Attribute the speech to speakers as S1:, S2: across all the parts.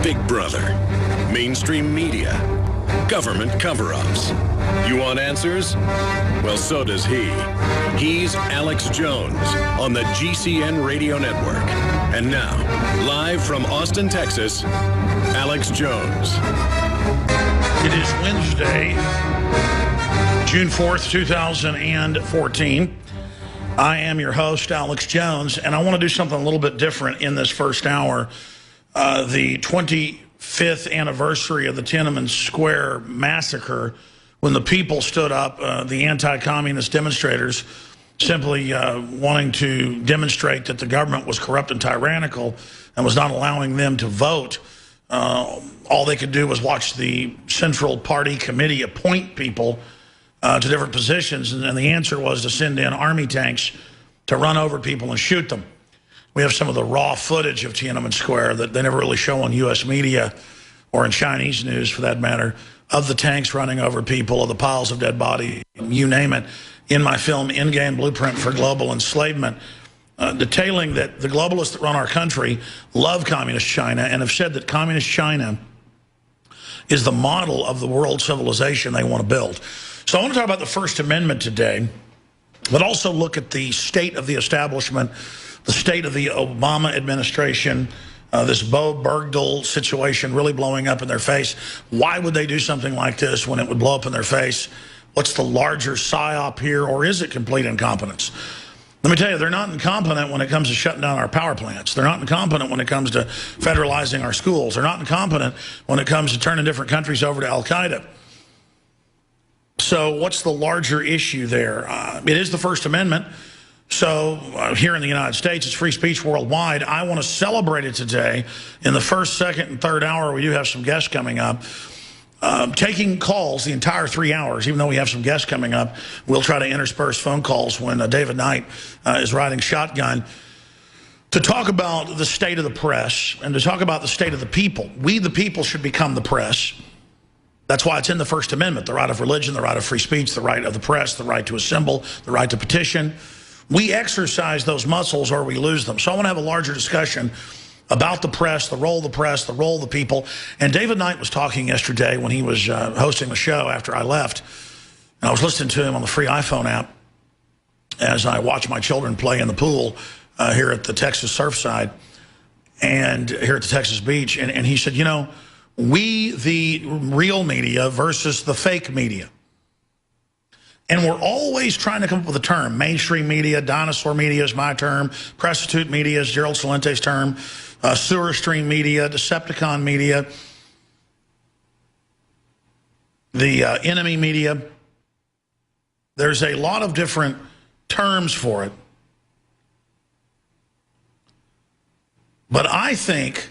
S1: Big Brother, mainstream media, government cover-ups. You want answers? Well, so does he. He's Alex Jones on the GCN Radio Network. And now, live from Austin, Texas, Alex Jones.
S2: It is Wednesday, June 4th, 2014. I am your host, Alex Jones, and I want to do something a little bit different in this first hour. The 25th anniversary of the Tiananmen Square massacre, when the people stood up, the anti-communist demonstrators, simply wanting to demonstrate that the government was corrupt and tyrannical and was not allowing them to vote. All they could do was watch the Central Party Committee appoint people to different positions, and the answer was to send in army tanks to run over people and shoot them. We have some of the raw footage of Tiananmen Square that they never really show on U.S. media or in Chinese news, for that matter, of the tanks running over people, of the piles of dead bodies, you name it, in my film, Endgame Blueprint for Global Enslavement, detailing that the globalists that run our country love communist China and have said that communist China is the model of the world civilization they want to build. So I want to talk about the First Amendment today, but also look at the state of the establishment, the state of the Obama administration, this Bo Bergdahl situation really blowing up in their face. Why would they do something like this when it would blow up in their face? What's the larger psyop here, or is it complete incompetence? Let me tell you, they're not incompetent when it comes to shutting down our power plants. They're not incompetent when it comes to federalizing our schools. They're not incompetent when it comes to turning different countries over to Al-Qaeda. So what's the larger issue there? It is the First Amendment. So here in the United States, it's free speech worldwide. I want to celebrate it today. In the first, second, and third hour, we do have some guests coming up. Taking calls the entire 3 hours, even though we have some guests coming up. We'll try to intersperse phone calls when David Knight is riding shotgun, to talk about the state of the press and to talk about the state of the people. We, the people, should become the press. That's why it's in the First Amendment: the right of religion, the right of free speech, the right of the press, the right to assemble, the right to petition. We exercise those muscles or we lose them. So I want to have a larger discussion about the press, the role of the role of the people. And David Knight was talking yesterday when he was hosting the show after I left. And I was listening to him on the free iPhone app as I watched my children play in the pool here at the Texas Surfside and here at the Texas Beach. And he said, you know, we, the real media versus the fake media. And we're always trying to come up with a term. Mainstream media, dinosaur media is my term. Prostitute media is Gerald Salente's term. Sewer stream media, Decepticon media. The enemy media. There's a lot of different terms for it. But I think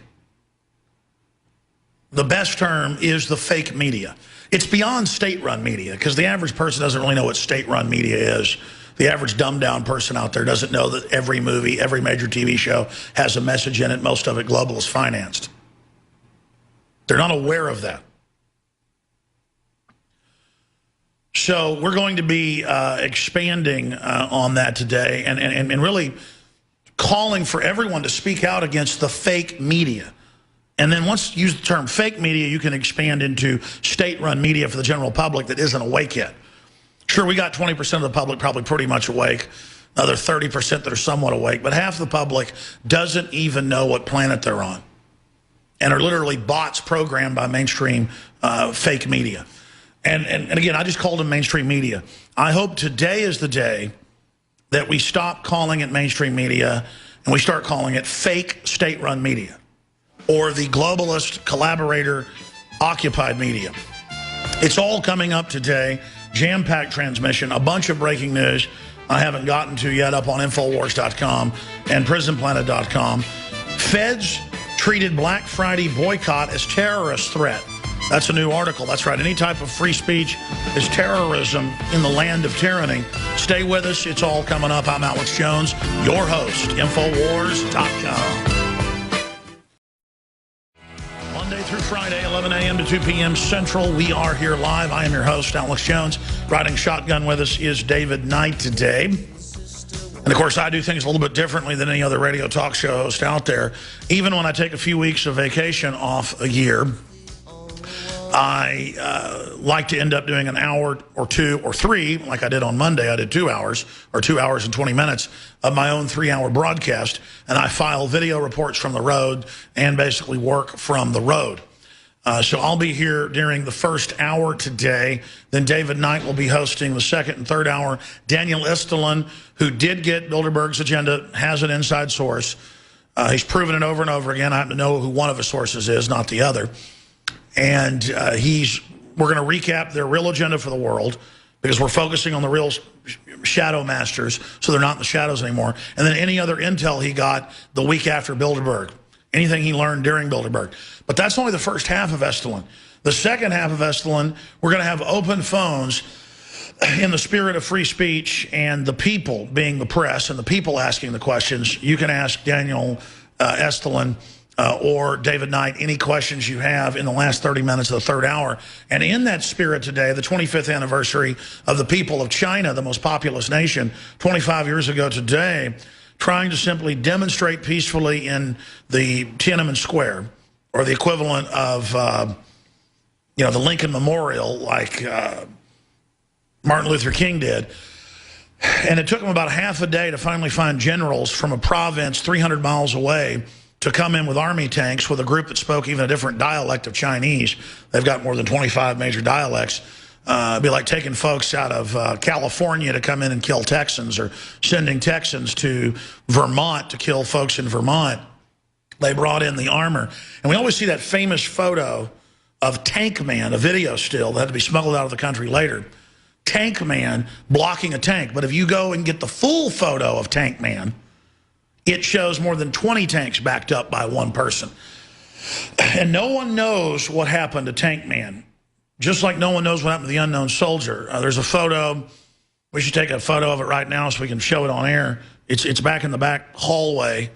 S2: the best term is the fake media. It's beyond state-run media, because the average person doesn't really know what state-run media is. The average dumbed-down person out there doesn't know that every movie, every major TV show has a message in it, most of it globalist financed. They're not aware of that. So we're going to be expanding on that today and really calling for everyone to speak out against the fake media. And then once you use the term fake media, you can expand into state-run media for the general public that isn't awake yet. Sure, we got 20% of the public probably pretty much awake, another 30% that are somewhat awake, but half the public doesn't even know what planet they're on and are literally bots programmed by mainstream fake media. And again, I just called them mainstream media. I hope today is the day that we stop calling it mainstream media and we start calling it fake state-run media, or the globalist collaborator occupied media. It's all coming up today. Jam-packed transmission, a bunch of breaking news I haven't gotten to yet up on Infowars.com and PrisonPlanet.com. Feds treated Black Friday boycott as terrorist threat. That's a new article. That's right. Any type of free speech is terrorism in the land of tyranny. Stay with us. It's all coming up. I'm Alex Jones, your host, Infowars.com. Monday through Friday, 11 a.m. to 2 p.m. Central. We are here live. I am your host, Alex Jones. Riding shotgun with us is David Knight today. And of course, I do things a little bit differently than any other radio talk show host out there. Even when I take a few weeks of vacation off a year, I like to end up doing an hour or two or three, like I did on Monday. I did 2 hours, or 2 hours and 20 minutes of my own 3-hour broadcast, and I file video reports from the road and basically work from the road. So I'll be here during the first hour today. Then David Knight will be hosting the second and third hour. Daniel Estulin, who did get Bilderberg's agenda, has an inside source. He's proven it over and over again. I happen to know who one of his sources is, not the other. And we're going to recap their real agenda for the world, because we're focusing on the real shadow masters, so they're not in the shadows anymore. And then any other intel he got the week after Bilderberg, anything he learned during Bilderberg. But that's only the first half of Estulin. The second half of Estulin, we're going to have open phones in the spirit of free speech, and the people being the press and the people asking the questions. You can ask Daniel Estulin or David Knight any questions you have in the last 30 minutes of the third hour. And in that spirit today, the 25th anniversary of the people of China, the most populous nation, 25 years ago today, trying to simply demonstrate peacefully in the Tiananmen Square, or the equivalent of, the Lincoln Memorial, like Martin Luther King did. And it took them about half a day to finally find generals from a province 300 miles away to come in with army tanks with a group that spoke even a different dialect of Chinese. They've got more than 25 major dialects. It'd be like taking folks out of California to come in and kill Texans, or sending Texans to Vermont to kill folks in Vermont. They brought in the armor. And we always see that famous photo of Tank Man, a video still that had to be smuggled out of the country later. Tank Man blocking a tank. But if you go and get the full photo of Tank Man, it shows more than 20 tanks backed up by one person. And no one knows what happened to Tank Man. Just like no one knows what happened to the unknown soldier. There's a photo. We should take a photo of it right now so we can show it on air. It's back in the back hallway,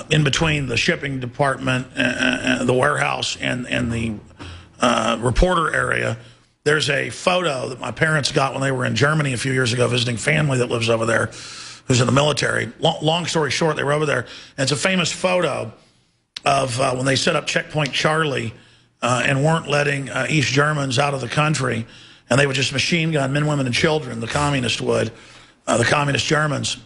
S2: in between the shipping department, the warehouse, and the reporter area. There's a photo that my parents got when they were in Germany a few years ago visiting family that lives over there, who's in the military. Long story short, they were over there. And it's a famous photo of when they set up Checkpoint Charlie and weren't letting East Germans out of the country. And they would just machine gun men, women, and children, the communists would, the communist Germans.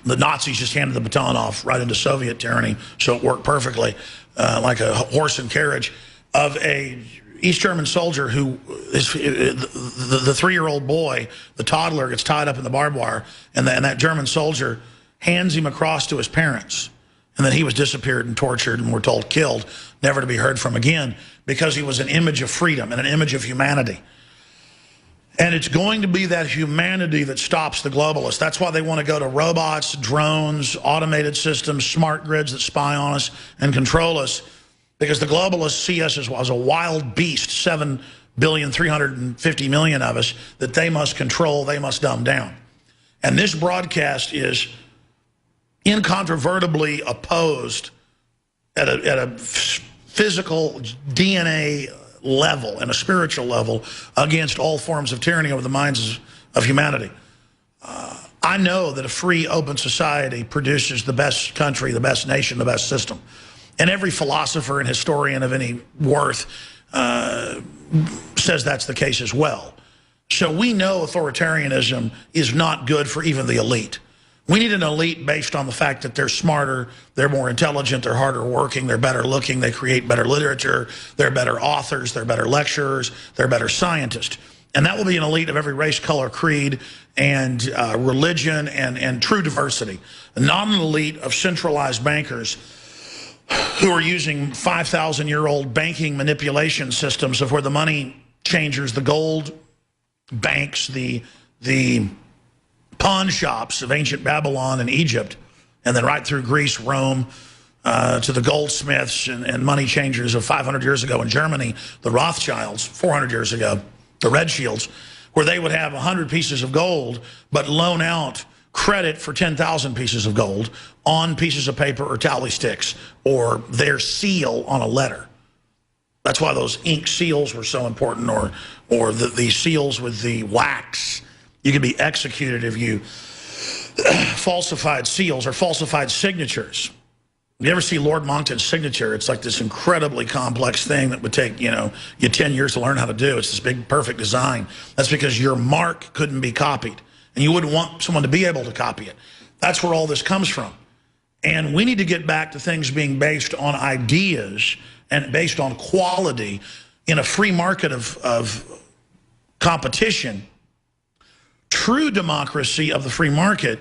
S2: The Nazis just handed the baton off right into Soviet tyranny, so it worked perfectly, like a horse and carriage, of a East German soldier who is the 3-year-old boy, the toddler, gets tied up in the barbed wire, and that German soldier hands him across to his parents. And then he was disappeared and tortured and, we're told, killed, never to be heard from again, because he was an image of freedom and an image of humanity. And it's going to be that humanity that stops the globalists. That's why they want to go to robots, drones, automated systems, smart grids that spy on us and control us, because the globalists see us as a wild beast, 7,350,000,000 of us, that they must control, they must dumb down. And this broadcast is incontrovertibly opposed at a physical DNA level and a spiritual level against all forms of tyranny over the minds of humanity. I know that a free, open society produces the best country, the best nation, the best system. And every philosopher and historian of any worth says that's the case as well. So we know authoritarianism is not good for even the elite. We need an elite based on the fact that they're smarter, they're more intelligent, they're harder working, they're better looking, they create better literature, they're better authors, they're better lecturers, they're better scientists. And that will be an elite of every race, color, creed, and religion, and true diversity. Not an elite of centralized bankers who are using 5,000-year-old banking manipulation systems of where the money changers, the gold banks, the pawn shops of ancient Babylon and Egypt, and then right through Greece, Rome, to the goldsmiths and money changers of 500 years ago in Germany, the Rothschilds, 400 years ago, the Red Shields, where they would have 100 pieces of gold but loan out credit for 10,000 pieces of gold on pieces of paper or tally sticks, or their seal on a letter. That's why those ink seals were so important, or the seals with the wax. You could be executed if you falsified seals or falsified signatures. You ever see Lord Monckton's signature? It's like this incredibly complex thing that would take, you 10 years to learn how to do. It's this big, perfect design. That's because your mark couldn't be copied. And you wouldn't want someone to be able to copy it. That's where all this comes from. And we need to get back to things being based on ideas and based on quality in a free market of competition. True democracy of the free market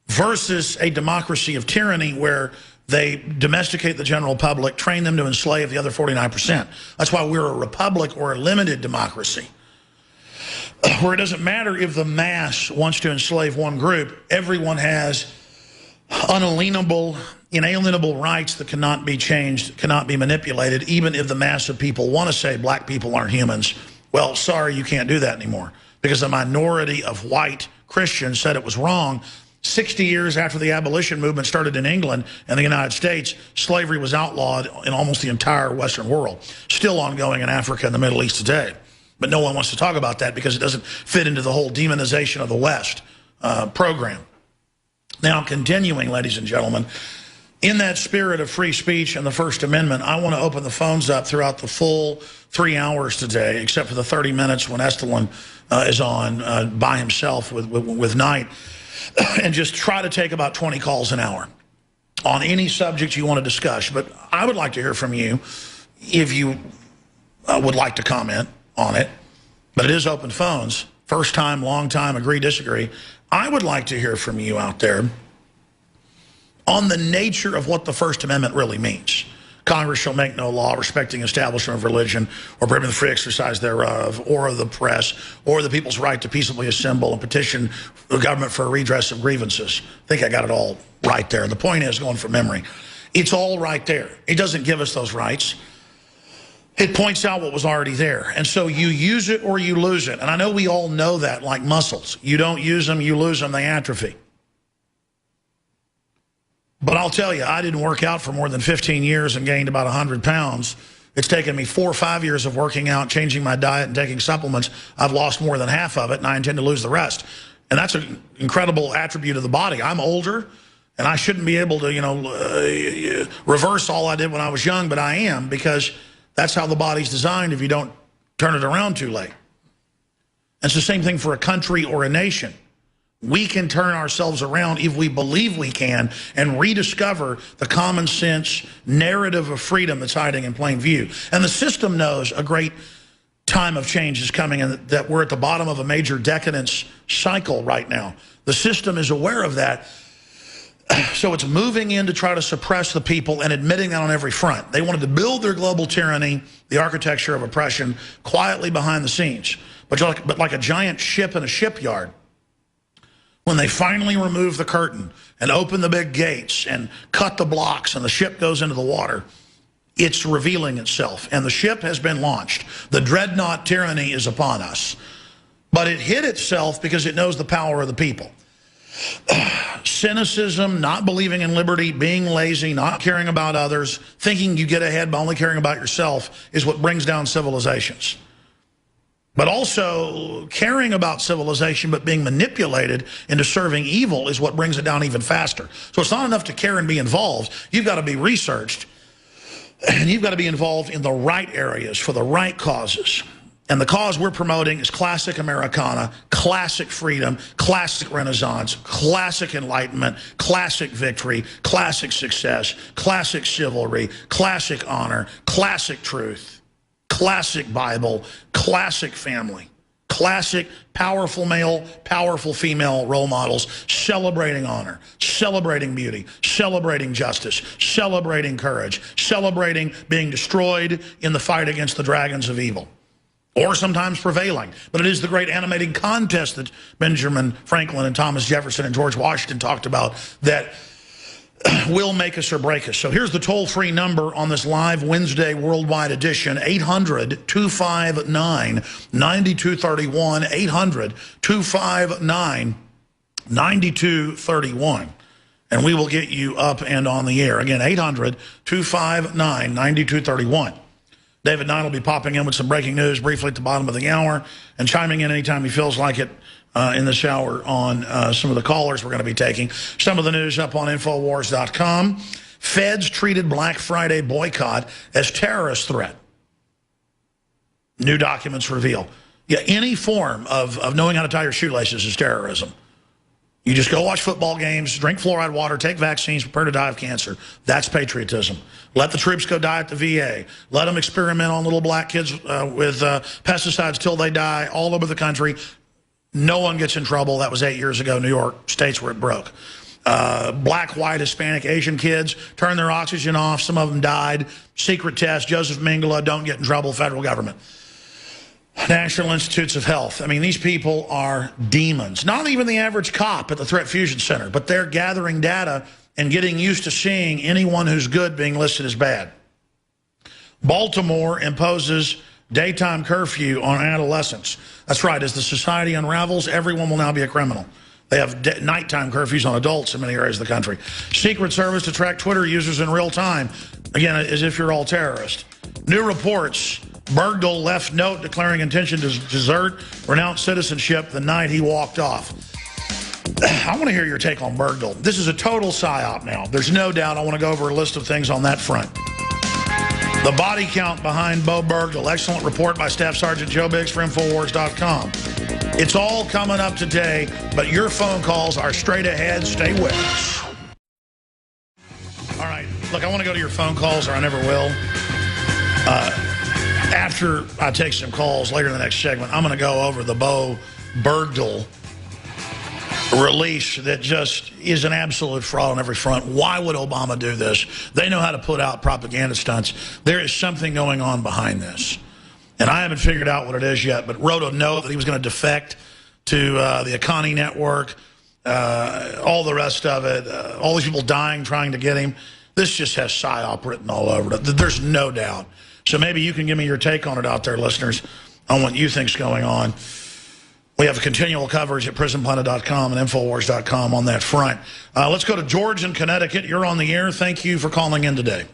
S2: versus a democracy of tyranny where they domesticate the general public, train them to enslave the other 49%. That's why we're a republic or a limited democracy, where it doesn't matter if the mass wants to enslave one group. Everyone has unalienable, inalienable rights that cannot be changed, cannot be manipulated, even if the mass of people want to say black people aren't humans. Well, sorry, you can't do that anymore because a minority of white Christians said it was wrong. 60 years after the abolition movement started in England and the United States, slavery was outlawed in almost the entire Western world. Still ongoing in Africa and the Middle East today. But no one wants to talk about that because it doesn't fit into the whole demonization of the West program. Now, continuing, ladies and gentlemen, in that spirit of free speech and the First Amendment, I want to open the phones up throughout the full 3 hours today, except for the 30 minutes when Estelin is on by himself with Knight. And just try to take about 20 calls an hour on any subject you want to discuss. But I would like to hear from you if you would like to comment on it. But it is open phones. First time, long time, agree, disagree. I would like to hear from you out there on the nature of what the First Amendment really means. Congress shall make no law respecting establishment of religion or prohibiting the free exercise thereof, or of the press, or the people's right to peaceably assemble and petition the government for a redress of grievances. I think I got it all right there. The point is, going from memory, it's all right there. It doesn't give us those rights. It points out what was already there. And so you use it or you lose it. And I know we all know that like muscles. You don't use them, you lose them, they atrophy. But I'll tell you, I didn't work out for more than 15 years and gained about 100 pounds. It's taken me 4 or 5 years of working out, changing my diet, and taking supplements. I've lost more than half of it, and I intend to lose the rest. And that's an incredible attribute of the body. I'm older, and I shouldn't be able to, reverse all I did when I was young, but I am, because that's how the body's designed if you don't turn it around too late. It's the same thing for a country or a nation. We can turn ourselves around if we believe we can and rediscover the common sense narrative of freedom that's hiding in plain view. And the system knows a great time of change is coming and that we're at the bottom of a major decadence cycle right now. The system is aware of that. So it's moving in to try to suppress the people and admitting that on every front. They wanted to build their global tyranny, the architecture of oppression, quietly behind the scenes. But like a giant ship in a shipyard, when they finally remove the curtain and open the big gates and cut the blocks and the ship goes into the water, it's revealing itself. And the ship has been launched. The dreadnought tyranny is upon us. But it hid itself because it knows the power of the people. Cynicism, not believing in liberty, being lazy, not caring about others, thinking you get ahead by only caring about yourself is what brings down civilizations. But also caring about civilization but being manipulated into serving evil is what brings it down even faster. So it's not enough to care and be involved. You've got to be researched. And you've got to be involved in the right areas for the right causes. And the cause we're promoting is classic Americana, classic freedom, classic Renaissance, classic enlightenment, classic victory, classic success, classic chivalry, classic honor, classic truth, classic Bible, classic family, classic powerful male, powerful female role models, celebrating honor, celebrating beauty, celebrating justice, celebrating courage, celebrating being destroyed in the fight against the dragons of evil. Or sometimes prevailing. But it is the great animating contest that Benjamin Franklin and Thomas Jefferson and George Washington talked about that will make us or break us. So here's the toll-free number on this live Wednesday worldwide edition, 800-259-9231, 800-259-9231. And we will get you up and on the air. Again, 800-259-9231. David Knight will be popping in with some breaking news briefly at the bottom of the hour and chiming in anytime he feels like it in this hour on some of the callers we're going to be taking. Some of the news up on Infowars.com. Feds treated Black Friday boycott as terrorist threat. New documents reveal. Yeah, any form of knowing how to tie your shoelaces is terrorism. You just go watch football games, drink fluoride water, take vaccines, prepare to die of cancer. That's patriotism. Let the troops go die at the VA. Let them experiment on little black kids with pesticides till they die all over the country. No one gets in trouble. That was 8 years ago, New York, states where it broke. Black, white, Hispanic, Asian kids turn their oxygen off. Some of them died. Secret test, Joseph Mengele, don't get in trouble, federal government. National Institutes of Health. I mean, these people are demons. Not even the average cop at the Threat Fusion Center, but they're gathering data and getting used to seeing anyone who's good being listed as bad. Baltimore imposes daytime curfew on adolescents. That's right. As the society unravels, everyone will now be a criminal. They have nighttime curfews on adults in many areas of the country. Secret Service to track Twitter users in real time. Again, as if you're all terrorists. New reports. Bergdahl left note declaring intention to desert, renounce citizenship the night he walked off. I want to hear your take on Bergdahl. This is a total psyop now. There's no doubt. I want to go over a list of things on that front. The body count behind Bo Bergdahl. Excellent report by Staff Sergeant Joe Biggs for Infowars.com. It's all coming up today, but your phone calls are straight ahead. Stay with us. All right. Look, I want to go to your phone calls, or I never will. After I take some calls later in the next segment, I'm going to go over the Bo Bergdahl release that just is an absolute fraud on every front. Why would Obama do this? They know how to put out propaganda stunts. There is something going on behind this. And I haven't figured out what it is yet, but wrote a note that he was going to defect to the Akani network, all the rest of it, all these people dying trying to get him. This just has PSYOP written all over it. There's no doubt. So maybe you can give me your take on it out there, listeners, on what you think's going on. We have continual coverage at prisonplanet.com and Infowars.com on that front. Let's go to George in Connecticut. You're on the air. Thank you for calling in today.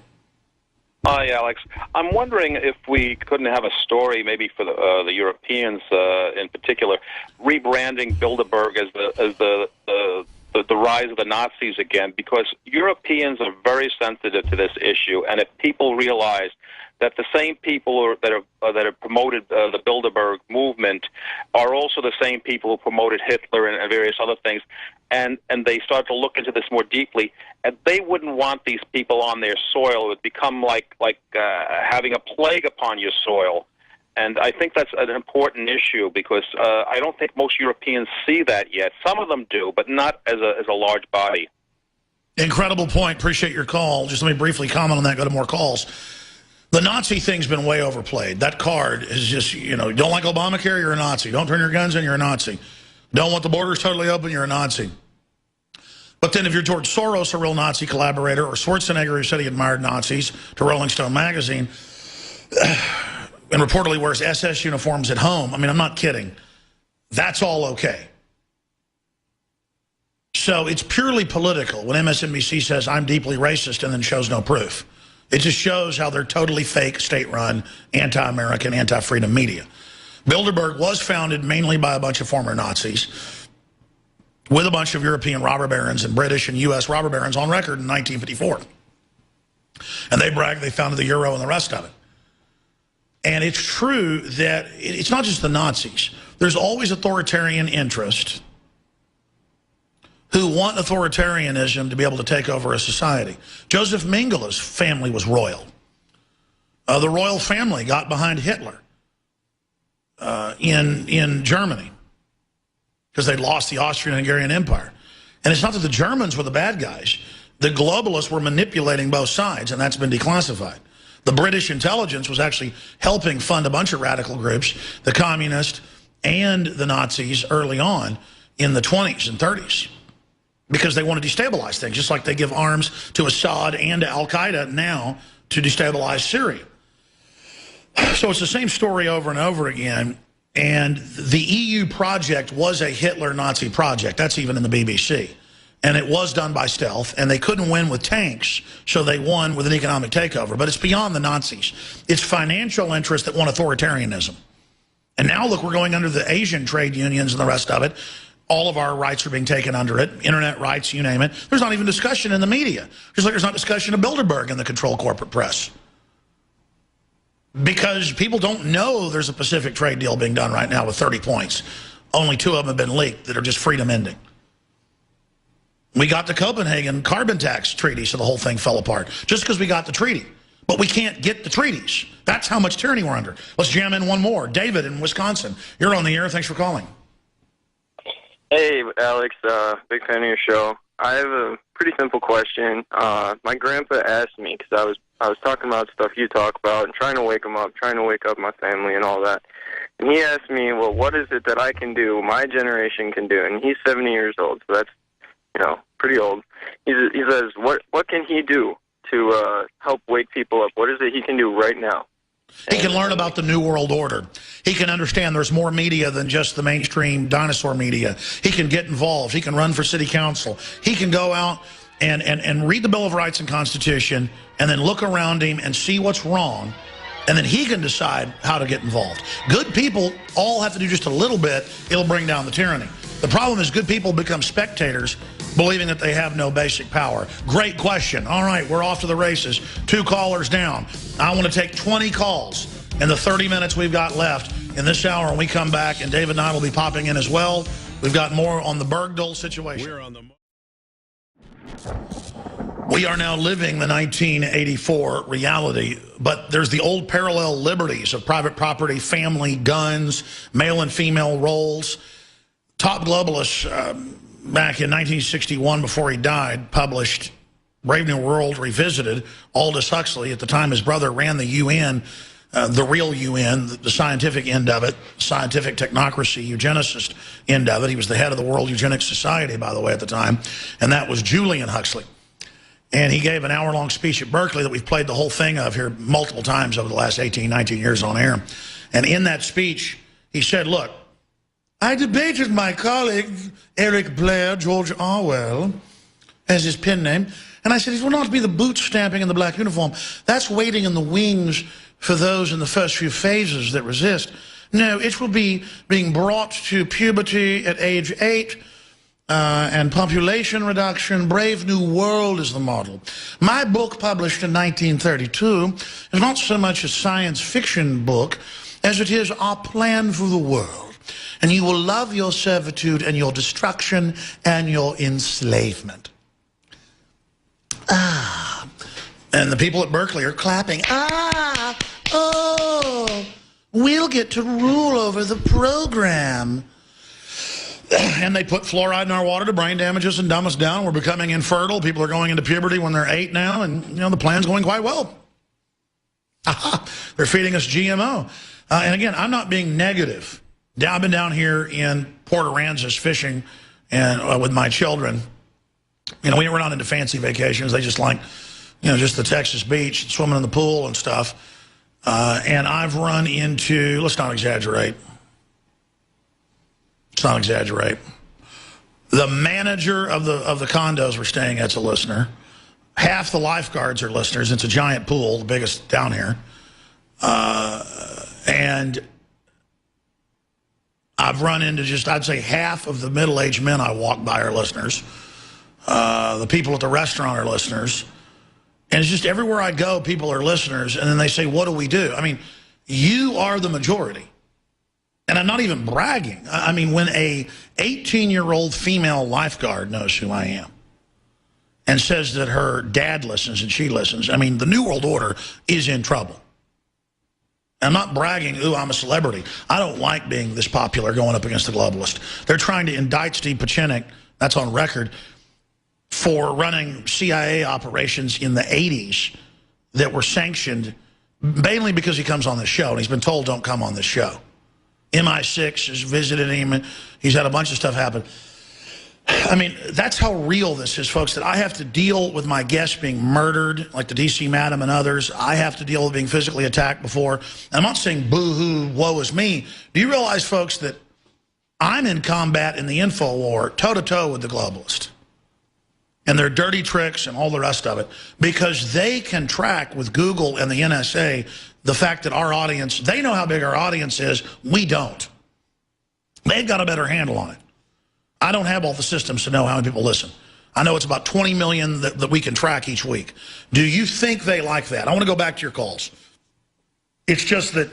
S3: Hi, Alex. I'm wondering if we couldn't have a story, maybe for the Europeans in particular, rebranding Bilderberg as the rise of the Nazis again, because Europeans are very sensitive to this issue, and if people realize that the same people that have promoted the Bilderberg movement are also the same people who promoted Hitler and various other things, and they start to look into this more deeply, and they wouldn't want these people on their soil. It would become like having a plague upon your soil. And I think that's an important issue because I don't think most Europeans see that yet. Some of them do, but not as a large body.
S2: Incredible point. Appreciate your call. Just let me briefly comment on that. Go to more calls. The Nazi thing's been way overplayed. That card is just, you know, don't like Obamacare, you're a Nazi. Don't turn your guns in, you're a Nazi. Don't want the borders totally open, you're a Nazi. But then if you're George Soros, a real Nazi collaborator, or Schwarzenegger, who said he admired Nazis, to Rolling Stone magazine, and reportedly wears SS uniforms at home, I mean, I'm not kidding. That's all okay. So it's purely political when MSNBC says, I'm deeply racist, and then shows no proof. It just shows how they're totally fake, state-run, anti-American, anti-freedom media. Bilderberg was founded mainly by a bunch of former Nazis with a bunch of European robber barons and British and U.S. robber barons on record in 1954. And they bragged they founded the euro and the rest of it. And it's true that it's not just the Nazis. There's always authoritarian interest who want authoritarianism to be able to take over a society. Joseph Mengele's family was royal. The royal family got behind Hitler in Germany because they'd lost the Austrian-Hungarian Empire. And it's not that the Germans were the bad guys. The globalists were manipulating both sides, and that's been declassified. The British intelligence was actually helping fund a bunch of radical groups, the communists and the Nazis early on in the 20s and 30s. Because they want to destabilize things, just like they give arms to Assad and to Al-Qaeda now to destabilize Syria. So it's the same story over and over again. And the EU project was a Hitler-Nazi project. That's even in the BBC. And it was done by stealth, and they couldn't win with tanks, so they won with an economic takeover. But it's beyond the Nazis. It's financial interests that want authoritarianism. And now, look, we're going under the Asian trade unions and the rest of it. All of our rights are being taken under it. Internet rights, you name it. There's not even discussion in the media. Just like there's not discussion of Bilderberg in the controlled corporate press. Because people don't know there's a Pacific trade deal being done right now with 30 points. Only 2 of them have been leaked that are just freedom ending. We got the Copenhagen carbon tax treaty, so the whole thing fell apart. Just because we got the treaty. But we can't get the treaties. That's how much tyranny we're under. Let's jam in one more. David in Wisconsin. You're on the air. Thanks for calling.
S4: Hey, Alex. Big fan of your show. I have a pretty simple question. My grandpa asked me, because I was talking about stuff you talk about and trying to wake him up, trying to wake up my family and all that. And he asked me, well, what is it that I can do, my generation can do? And he's 70 years old, so that's, pretty old. He says, what can he do to help wake people up? What is it he can do right now?
S2: He can learn about the New World Order. He can understand there's more media than just the mainstream dinosaur media. He can get involved. He can run for city council. He can go out and read the Bill of Rights and Constitution and then look around him and see what's wrong. And then he can decide how to get involved. Good people all have to do just a little bit. It'll bring down the tyranny. The problem is good people become spectators, believing that they have no basic power. Great question. All right, we're off to the races. 2 callers down. I want to take 20 calls in the 30 minutes we've got left in this hour. When we come back, and David and I will be popping in as well. We've got more on the Bergdahl situation. We are now living the 1984 reality, but there's the old parallel liberties of private property, family, guns, male and female roles. Top globalists back in 1961, before he died, published Brave New World Revisited. Aldous Huxley, at the time his brother ran the UN, the real UN, the scientific end of it, scientific technocracy, eugenicist end of it. He was the head of the World Eugenics Society, by the way, at the time, and that was Julian Huxley. And he gave an hour-long speech at Berkeley that we've played the whole thing of here multiple times over the last 18, 19 years on air. And in that speech, he said, look, I debated my colleague, Eric Blair, George Orwell, as his pen name, and I said, it will not be the boot stamping in the black uniform. That's waiting in the wings for those in the first few phases that resist. No, it will be being brought to puberty at age 8, and population reduction. Brave New World is the model. My book, published in 1932, is not so much a science fiction book as it is our plan for the world. And you will love your servitude and your destruction and your enslavement. Ah. And the people at Berkeley are clapping. Ah, oh, we'll get to rule over the program. And they put fluoride in our water to brain damage us and dumb us down. We're becoming infertile. People are going into puberty when they're 8 now, and the plan's going quite well. They're feeding us GMO. And again, I'm not being negative. I've been down here in Port Aransas fishing and with my children. We're not into fancy vacations. They just like, just the Texas beach, swimming in the pool and stuff. And I've run into, let's not exaggerate. Let's not exaggerate. The manager of the condos we're staying at's a listener. Half the lifeguards are listeners. It's a giant pool, the biggest down here. And I've run into I'd say half of the middle-aged men I walk by are listeners. The people at the restaurant are listeners. And it's just everywhere I go, people are listeners. And then they say, what do we do? I mean, you are the majority. And I'm not even bragging. I mean, when a 18-year-old female lifeguard knows who I am and says that her dad listens and she listens, I mean, the New World Order is in trouble. I'm not bragging, ooh, I'm a celebrity. I don't like being this popular going up against the globalist. They're trying to indict Steve Pieczenik, that's on record, for running CIA operations in the 80s that were sanctioned mainly because he comes on this show, and he's been told don't come on this show. MI6 has visited him. He's had a bunch of stuff happen. I mean, that's how real this is, folks, that I have to deal with my guests being murdered, like the D.C. Madam and others. I have to deal with being physically attacked before. And I'm not saying boo-hoo, woe is me. Do you realize, folks, that I'm in combat in the info war, toe-to-toe with the globalist and their dirty tricks and all the rest of it, because they can track with Google and the NSA the fact that our audience, they know how big our audience is, we don't. They've got a better handle on it. I don't have all the systems to know how many people listen. I know it's about 20 million that we can track each week. Do you think they like that? I want to go back to your calls. It's just that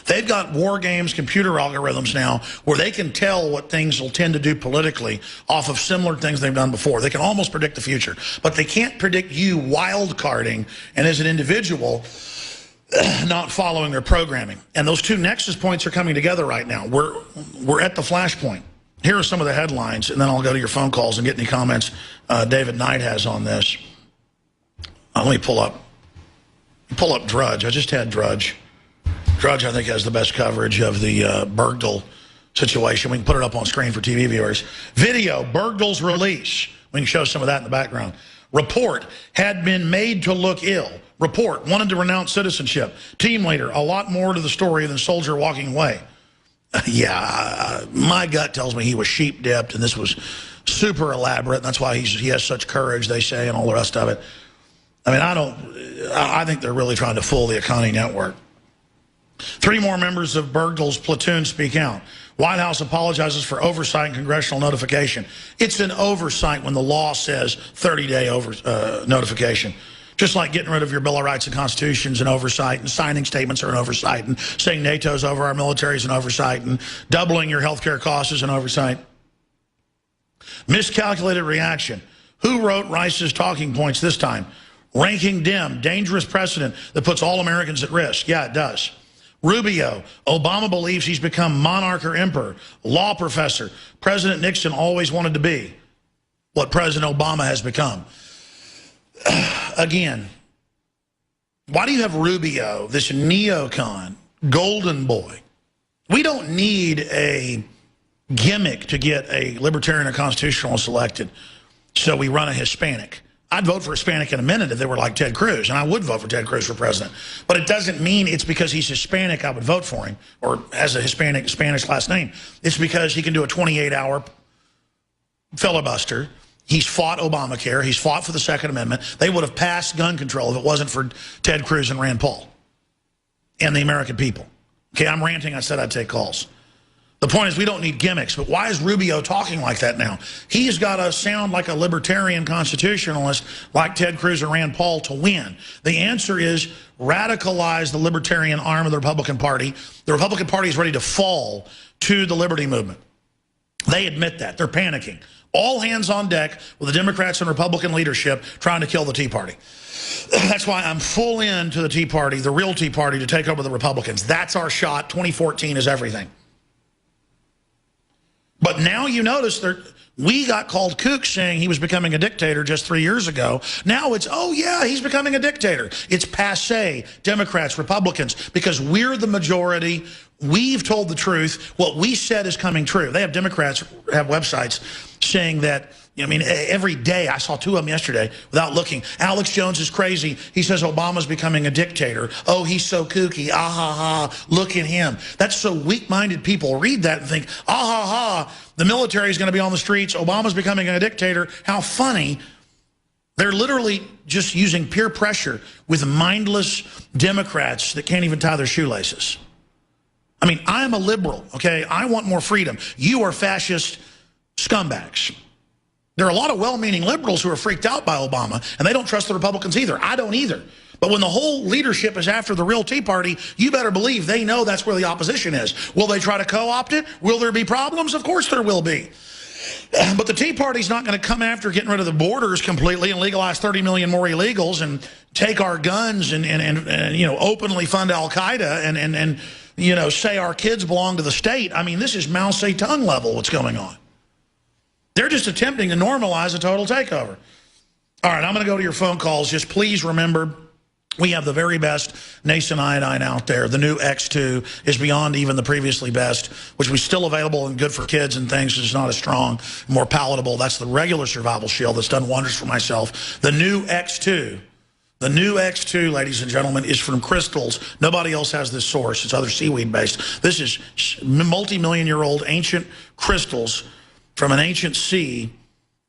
S2: they've got war games, computer algorithms now where they can tell what things will tend to do politically off of similar things they've done before. They can almost predict the future, but they can't predict you wild carding and as an individual not following their programming. And those two nexus points are coming together right now. We're at the flashpoint. Here are some of the headlines, and then I'll go to your phone calls and get any comments David Knight has on this. Let me pull up Drudge. I just had Drudge. Drudge, I think, has the best coverage of the Bergdahl situation. We can put it up on screen for TV viewers. Video, Bergdahl's release. We can show some of that in the background. Report, had been made to look ill. Report, wanted to renounce citizenship. Team leader, a lot more to the story than soldier walking away. My gut tells me he was sheep-dipped, and this was super elaborate. And that's why he has such courage, they say, and all the rest of it. I mean, I think they're really trying to fool the Akani network. 3 more members of Bergdahl's platoon speak out. White House apologizes for oversight and congressional notification. It's an oversight when the law says 30-day notification. Just like getting rid of your Bill of Rights and Constitution's an oversight, and signing statements are an oversight, and saying NATO's over our military is an oversight, and doubling your health care costs is an oversight. Miscalculated reaction. Who wrote Rice's talking points this time? Ranking dim, dangerous precedent that puts all Americans at risk. Yeah, it does. Rubio, Obama believes he's become monarch or emperor. Law professor, President Nixon always wanted to be what President Obama has become. Again, why do you have Rubio, this neocon, golden boy? We don't need a gimmick to get a libertarian or constitutionalist elected, so we run a Hispanic. I'd vote for Hispanic in a minute if they were like Ted Cruz, and I would vote for Ted Cruz for president. But it doesn't mean it's because he's Hispanic I would vote for him, or has a Hispanic Spanish last name. It's because he can do a 28-hour filibuster. He's fought Obamacare. He's fought for the Second Amendment. They would have passed gun control if it wasn't for Ted Cruz and Rand Paul and the American people. Okay, I'm ranting. I said I'd take calls. The point is we don't need gimmicks, but why is Rubio talking like that now? He's got to sound like a libertarian constitutionalist like Ted Cruz or Rand Paul to win. The answer is radicalize the libertarian arm of the Republican Party. The Republican Party is ready to fall to the liberty movement. They admit that. They're panicking. All hands on deck with the Democrats and Republican leadership trying to kill the Tea Party. That's why I'm full into the Tea Party, the real Tea Party, to take over the Republicans. That's our shot. 2014 is everything. But now you notice we got called kooks saying he was becoming a dictator just 3 years ago. Now it's, oh yeah, he's becoming a dictator. It's passé, Democrats, Republicans, because we're the majority. We've told the truth. What we said is coming true. They have Democrats have websites saying that, I mean, every day, I saw 2 of them yesterday without looking. Alex Jones is crazy. He says Obama's becoming a dictator. Oh, he's so kooky. Ah, ha, ha. Look at him. That's so weak-minded people read that and think, ah, ha, ha. The military is going to be on the streets. Obama's becoming a dictator. How funny. They're literally just using peer pressure with mindless Democrats that can't even tie their shoelaces. I mean, I'm a liberal, okay? I want more freedom. You are fascist scumbags. There are a lot of well-meaning liberals who are freaked out by Obama, and they don't trust the Republicans either. I don't either. But when the whole leadership is after the real Tea Party, you better believe they know that's where the opposition is. Will they try to co-opt it? Will there be problems? Of course there will be. But the Tea Party's not going to come after getting rid of the borders completely and legalize 30 million more illegals and take our guns and you know, openly fund Al-Qaeda and you know, say our kids belong to the state. I mean, this is Mao Zedong level what's going on. They're just attempting to normalize a total takeover. All right, I'm going to go to your phone calls. Just please remember, we have the very best nascent iodine out there. The new X2 is beyond even the previously best, which was still available and good for kids and things. It's not as strong, more palatable. That's the regular survival shield that's done wonders for myself. The new X2, ladies and gentlemen, is from crystals. Nobody else has this source. It's other seaweed-based. This is multi-million-year-old ancient crystals from an ancient sea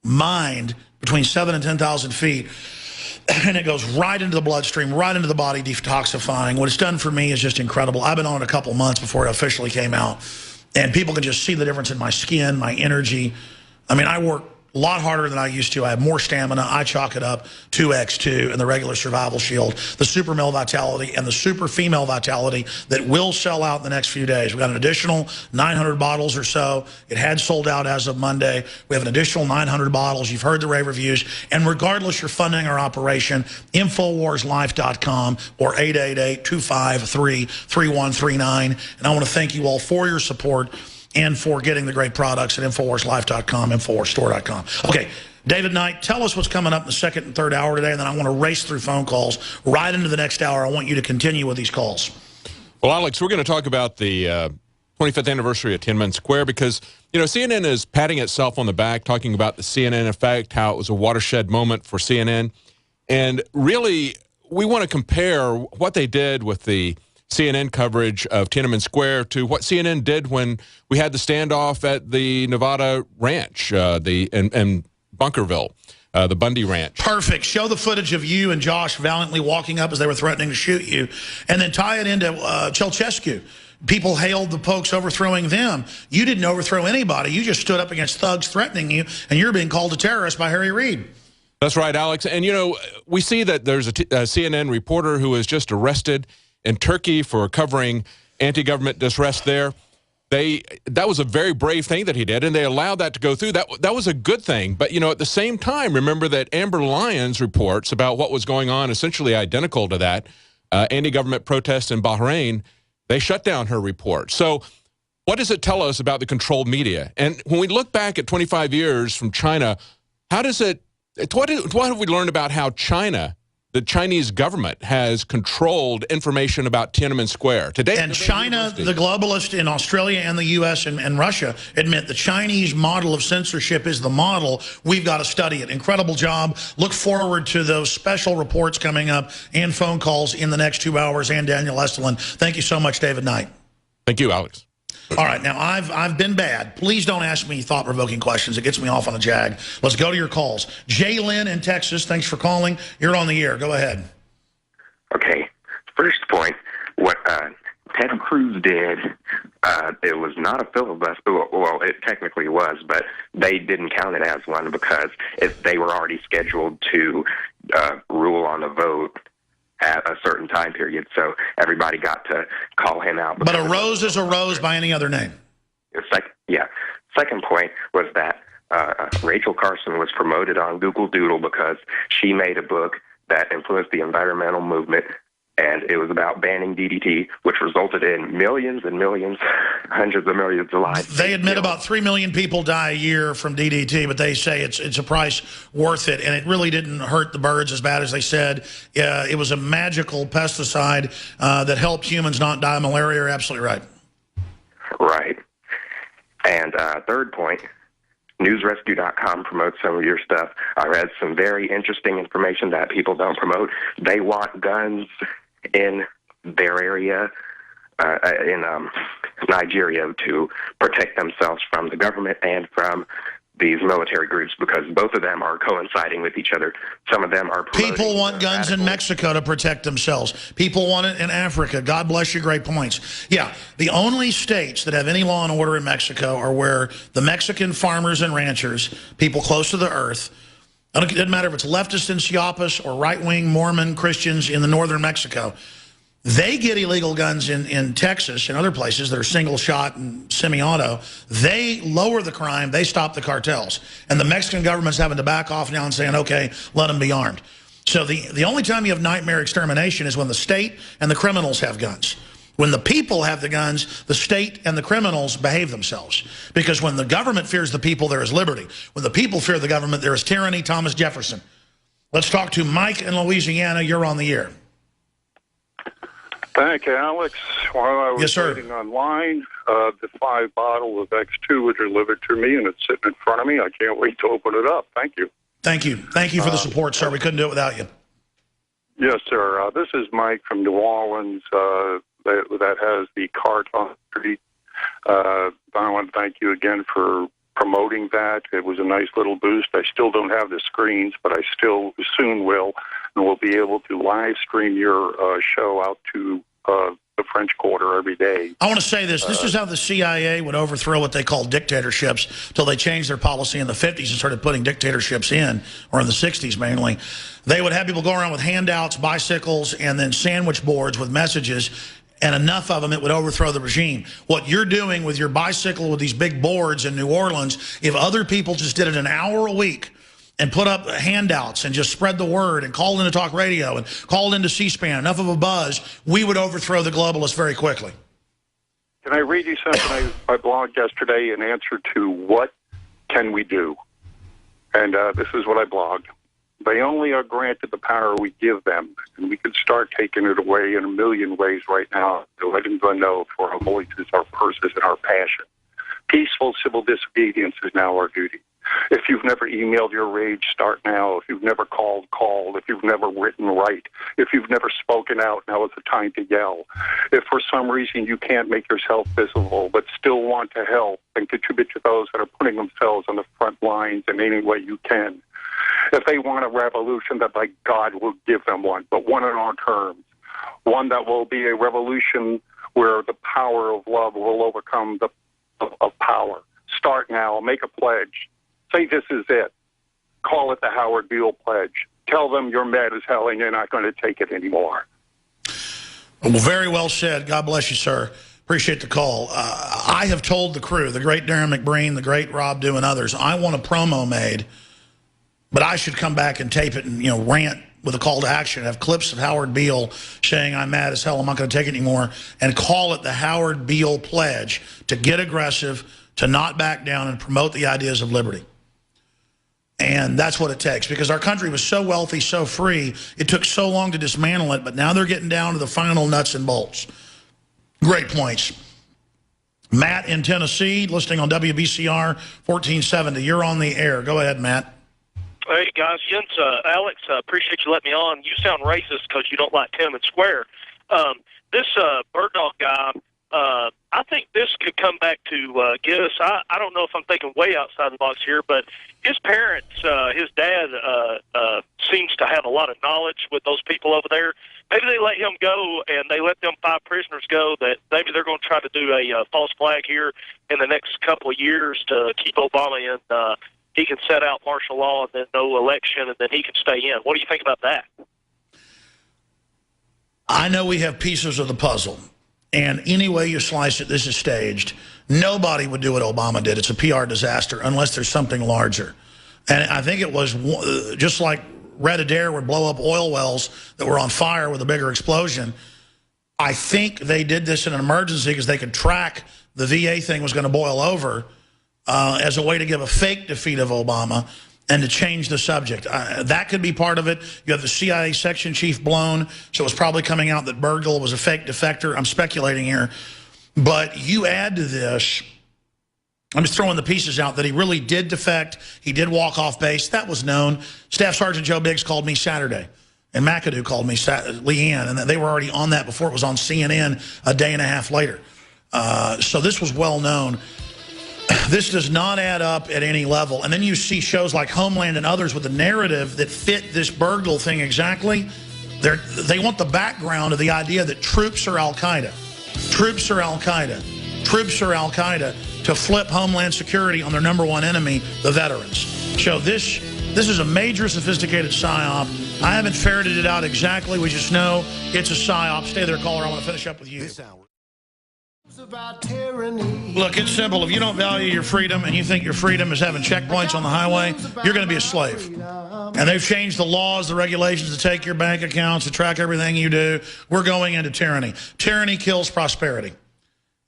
S2: mined between 7,000 and 10,000 feet and it goes right into the bloodstream, right into the body, detoxifying. What it's done for me is just incredible. I've been on it a couple months before it officially came out, and people can just see the difference in my skin, my energy. I mean, I work a lot harder than I used to. I have more stamina. I chalk it up 2x2 and the regular survival shield, the super male vitality, and the super female vitality that will sell out in the next few days. We've got an additional 900 bottles or so. It had sold out as of Monday. We have an additional 900 bottles. You've heard the rave reviews. And regardless, you're funding our operation, InfoWarsLife.com or 888-253-3139. And I want to thank you all for your support and for getting the great products at InfoWarsLife.com, InfoWarsStore.com. Okay, David Knight, tell us what's coming up in the second and third hour today, and then I want to race through phone calls right into the next hour. I want you to continue with these calls.
S5: Well, Alex, we're going to talk about the 25th anniversary of Tiananmen Square because, you know, CNN is patting itself on the back, talking about the CNN effect, how it was a watershed moment for CNN. And really, we want to compare what they did with the CNN coverage of Tiananmen Square to what CNN did when we had the standoff at the Nevada ranch, in Bunkerville, the Bundy Ranch.
S2: Perfect. Show the footage of you and Josh valiantly walking up as they were threatening to shoot you, and then tie it into Ceausescu. People hailed the folks overthrowing them. You didn't overthrow anybody. You just stood up against thugs threatening you, and you're being called a terrorist by Harry Reid.
S5: That's right, Alex. And, you know, we see that there's a CNN reporter who was just arrested in Turkey for covering anti-government distress there. That was a very brave thing that he did, and they allowed that to go through. That was a good thing. But, you know, at the same time, remember that Amber Lyons reports about what was going on, essentially identical to that, anti-government protests in Bahrain. They shut down her report. So what does it tell us about the controlled media? And when we look back at 25 years from China, what have we learned about how China, the Chinese government, has controlled information about Tiananmen Square? Today,
S2: and China, the globalists in Australia and the U.S. and Russia admit the Chinese model of censorship is the model. We've got to study it. Incredible job. Look forward to those special reports coming up and phone calls in the next 2 hours. And Daniel Estelin. Thank you so much, David Knight.
S5: Thank you, Alex.
S2: All right, now I've been bad. Please don't ask me thought-provoking questions. It gets me off on a jag. Let's go to your calls. Jay Lynn in Texas, thanks for calling. You're on the air. Go ahead.
S6: Okay, first point, what Ted Cruz did, it was not a filibuster. Well, it technically was, but they didn't count it as one because they were already scheduled to rule on the vote at a certain time period, so everybody got to call him out.
S2: But a rose is a rose by any other name.
S6: Second point was that Rachel Carson was promoted on Google Doodle because she made a book that influenced the environmental movement, and it was about banning DDT, which resulted in millions and millions, hundreds of millions of lives.
S2: They admit about 3 million people die a year from DDT, but they say it's a price worth it, and it really didn't hurt the birds as bad as they said. It was a magical pesticide that helped humans not die of malaria. You're absolutely right.
S6: Right. And third point, newsrescue.com promotes some of your stuff. I read some very interesting information that people don't promote. They want guns in their area, in Nigeria, to protect themselves from the government and from these military groups, because both of them are coinciding with each other. Some of them are
S2: people want guns in Mexico to protect themselves. People want it in Africa. God bless you. Great points. Yeah, the only states that have any law and order in Mexico are where the Mexican farmers and ranchers, people close to the earth, it doesn't matter if it's leftists in Chiapas or right-wing Mormon Christians in the northern Mexico, they get illegal guns in Texas and other places that are single shot and semi-auto. They lower the crime. They stop the cartels. And the Mexican government's having to back off now and saying, okay, let them be armed. So the only time you have nightmare extermination is when the state and the criminals have guns. When the people have the guns, the state and the criminals behave themselves. Because when the government fears the people, there is liberty. When the people fear the government, there is tyranny. Thomas Jefferson. Let's talk to Mike in Louisiana. You're on the air.
S7: Thank you, Alex. While I was waiting online, the 5 bottles of X2 were delivered to me, and it's sitting in front of me. I can't wait to open it up. Thank you.
S2: Thank you. Thank you for the support, sir. We couldn't do it without you.
S7: Yes, sir. This is Mike from New Orleans that has the cart on the street. I want to thank you again for promoting that. It was a nice little boost. I still don't have the screens, but I still soon will. and we'll be able to live stream your show out to the French Quarter every day.
S2: I want to say this. This is how the CIA would overthrow what they call dictatorships until they changed their policy in the 50s and started putting dictatorships in, or in the 60s mainly. They would have people go around with handouts, bicycles, and then sandwich boards with messages, and enough of them, it would overthrow the regime. What you're doing with your bicycle with these big boards in New Orleans, if other people just did it an hour a week and put up handouts and just spread the word and called into talk radio and called into C-SPAN, enough of a buzz, we would overthrow the globalists very quickly.
S7: Can I read you something I blogged yesterday in answer to what can we do? And this is what I blogged. They only are granted the power we give them, and we could start taking it away in a million ways right now to let them know for our voices, our purses, and our passion. Peaceful civil disobedience is now our duty. If you've never emailed your rage, start now. If you've never called, call. If you've never written, write. If you've never spoken out, now is the time to yell. If for some reason you can't make yourself visible but still want to help and contribute to those that are putting themselves on the front lines in any way you can. If they want a revolution, that by God will give them one, but one on our terms. One that will be a revolution where the power of love will overcome the of power. Start now. Make a pledge. Say this is it. Call it the Howard Beale Pledge. Tell them you're mad as hell and you're not going to take it anymore.
S2: Well, very well said. God bless you, sir. Appreciate the call. I have told the crew, the great Darren McBreen, the great Rob Dew, and others, I want a promo made, but I should come back and tape it and, you know, rant with a call to action, have clips of Howard Beale saying, I'm mad as hell, I'm not going to take it anymore, and call it the Howard Beale Pledge to get aggressive, to not back down, and promote the ideas of liberty. And that's what it takes, because our country was so wealthy, so free, it took so long to dismantle it, but now they're getting down to the final nuts and bolts. Great points. Matt in Tennessee, listening on WBCR 1470. You're on the air. Go ahead, Matt.
S8: Hey, guys. Jens, Alex, appreciate you letting me on. You sound racist because you don't like Tiananmen Square. This bird dog guy, I think this could come back to get us. I don't know if I'm thinking way outside the box here, but his parents, his dad, seems to have a lot of knowledge with those people over there. Maybe they let him go and they let them 5 prisoners go, that maybe they're going to try to do a false flag here in the next couple of years to keep Obama in. He can set out martial law and then no election, and then he can stay in. What do you think about that?
S2: I know we have pieces of the puzzle, and any way you slice it, this is staged. Nobody would do what Obama did. It's a PR disaster unless there's something larger. And I think it was just like Red Adair would blow up oil wells that were on fire with a bigger explosion. I think they did this in an emergency because they could track the VA thing was going to boil over, as a way to give a fake defeat of Obama and to change the subject. That could be part of it. You have the CIA section chief blown, so it's probably coming out that Bergdahl was a fake defector. I'm speculating here. But you add to this, I'm just throwing the pieces out, that he really did defect. He did walk off base. That was known. Staff Sergeant Joe Biggs called me Saturday, and McAdoo called me, Leanne, and they were already on that before it was on CNN a day and a half later. So this was well known. This does not add up at any level. And then you see shows like Homeland and others with a narrative that fit this Bergdahl thing exactly. They want the background of the idea that troops are Al-Qaeda. Troops are Al-Qaeda. Troops are Al-Qaeda to flip Homeland Security on their number one enemy, the veterans. So this is a major sophisticated psyop. I haven't ferreted it out exactly. We just know it's a psyop. Stay there, caller. I want to finish up with you. Look, it's simple. If you don't value your freedom and you think your freedom is having checkpoints on the highway, you're going to be a slave. And they've changed the laws, the regulations to take your bank accounts, to track everything you do. We're going into tyranny. Tyranny kills prosperity.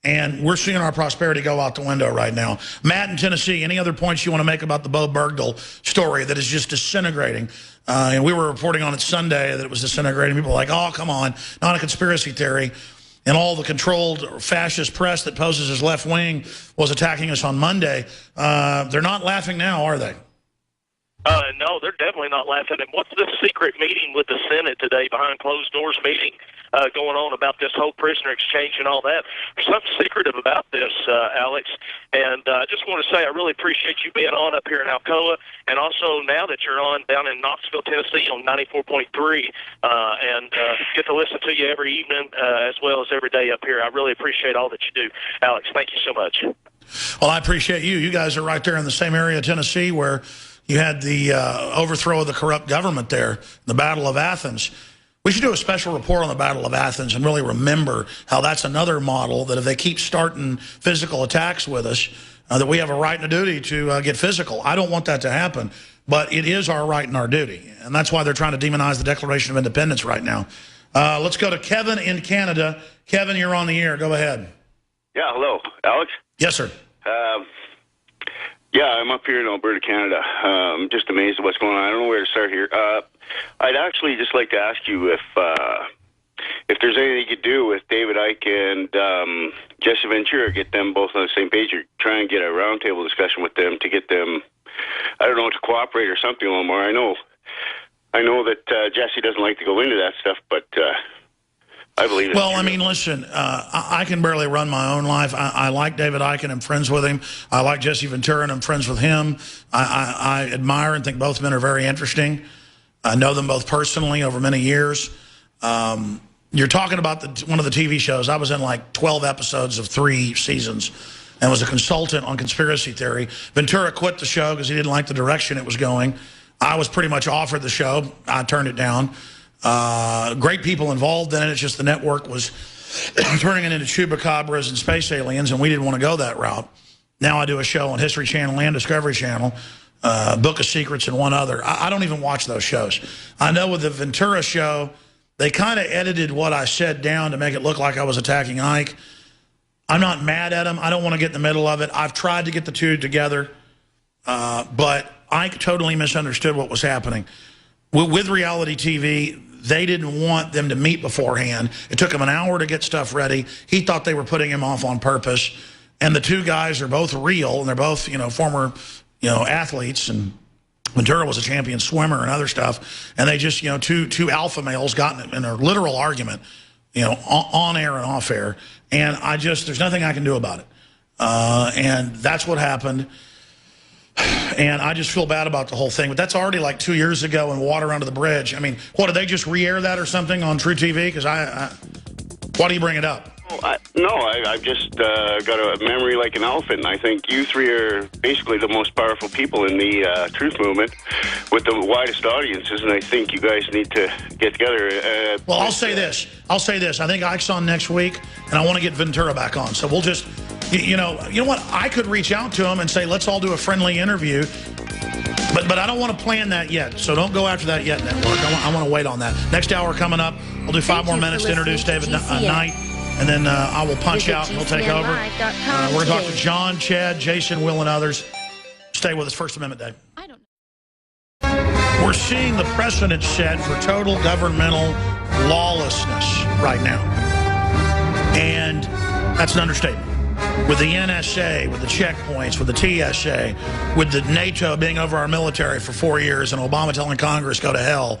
S2: And we're seeing our prosperity go out the window right now. Matt in Tennessee, any other points you want to make about the Bo Bergdahl story that is just disintegrating? And we were reporting on it Sunday that it was disintegrating. People were like, oh, come on, not a conspiracy theory. And all the controlled fascist press that poses as left wing was attacking us on Monday. They're not laughing now, are they?
S8: No, they're definitely not laughing. And what's this secret meeting with the Senate today, behind closed doors meeting going on about this whole prisoner exchange and all that? There's something secretive about this, Alex. And I just want to say I really appreciate you being on up here in Alcoa, and also now that you're on down in Knoxville, Tennessee on 94.3, and get to listen to you every evening as well as every day up here. I really appreciate all that you do. Alex, thank you so much.
S2: Well, I appreciate you. You guys are right there in the same area of Tennessee where you had the overthrow of the corrupt government there, the Battle of Athens. We should do a special report on the Battle of Athens and really remember how that's another model that if they keep starting physical attacks with us, that we have a right and a duty to get physical. I don't want that to happen, but it is our right and our duty. And that's why they're trying to demonize the Declaration of Independence right now. Let's go to Kevin in Canada. Kevin, you're on the air. Go ahead.
S9: Yeah, hello. Alex?
S2: Yes, sir.
S9: Yeah, I'm up here in Alberta, Canada. I'm just amazed at what's going on. I don't know where to start here. I'd actually just like to ask you if there's anything you could do with David Icke and Jesse Ventura, get them both on the same page, or try and get a roundtable discussion with them to get them, I don't know, to cooperate or something a little more. I know that Jesse doesn't like to go into that stuff, but I believe it.
S2: Well, I mean, listen, I can barely run my own life. I like David Icke and I'm friends with him. I like Jesse Ventura and I'm friends with him. I admire and think both men are very interesting. I know them both personally over many years. You're talking about one of the TV shows. I was in like 12 episodes of 3 seasons and was a consultant on conspiracy theory. Ventura quit the show because he didn't like the direction it was going. I was pretty much offered the show. I turned it down. Great people involved in it. It's just the network was turning it into chupacabras and space aliens, and we didn't want to go that route. Now I do a show on History Channel and Discovery Channel, Book of Secrets and one other. I don't even watch those shows. I know with the Ventura show, they kind of edited what I said down to make it look like I was attacking Ike. I'm not mad at him. I don't want to get in the middle of it. I've tried to get the two together, but Ike totally misunderstood what was happening. With reality TV, they didn't want them to meet beforehand. It took him an hour to get stuff ready. He thought they were putting him off on purpose. And the two guys are both real, and they're both, former, athletes. And Ventura was a champion swimmer and other stuff. And they just, two alpha males got in a literal argument, on air and off air. And there's nothing I can do about it. And that's what happened. And I just feel bad about the whole thing. But that's already like 2 years ago and water under the bridge. I mean, what, did they just re-air that or something on True TV? Because why do you bring it up?
S9: I've just got a memory like an elephant. I think you three are basically the most powerful people in the truth movement with the widest audiences, and I think you guys need to get together.
S2: Well, I'll say this. I think Ike's on next week, and I want to get Ventura back on. So we'll just... You know what? I could reach out to him and say, let's all do a friendly interview. But I don't want to plan that yet. So don't go after that yet, Network. I want to wait on that. Next hour coming up, I'll do 5 more minutes to introduce David Knight. And then I will punch out and he'll take over. We're going to talk to John, Chad, Jason, Will, and others. Stay with us. First Amendment Day.
S10: I don't know.
S2: We're seeing the precedent set for total governmental lawlessness right now. And that's an understatement. With the NSA, with the checkpoints, with the TSA, with the NATO being over our military for 4 years and Obama telling Congress go to hell,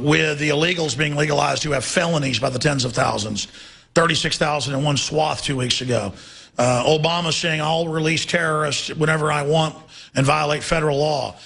S2: with the illegals being legalized who have felonies by the tens of thousands, 36,000 in one swath 2 weeks ago. Obama saying I'll release terrorists whenever I want and violate federal law.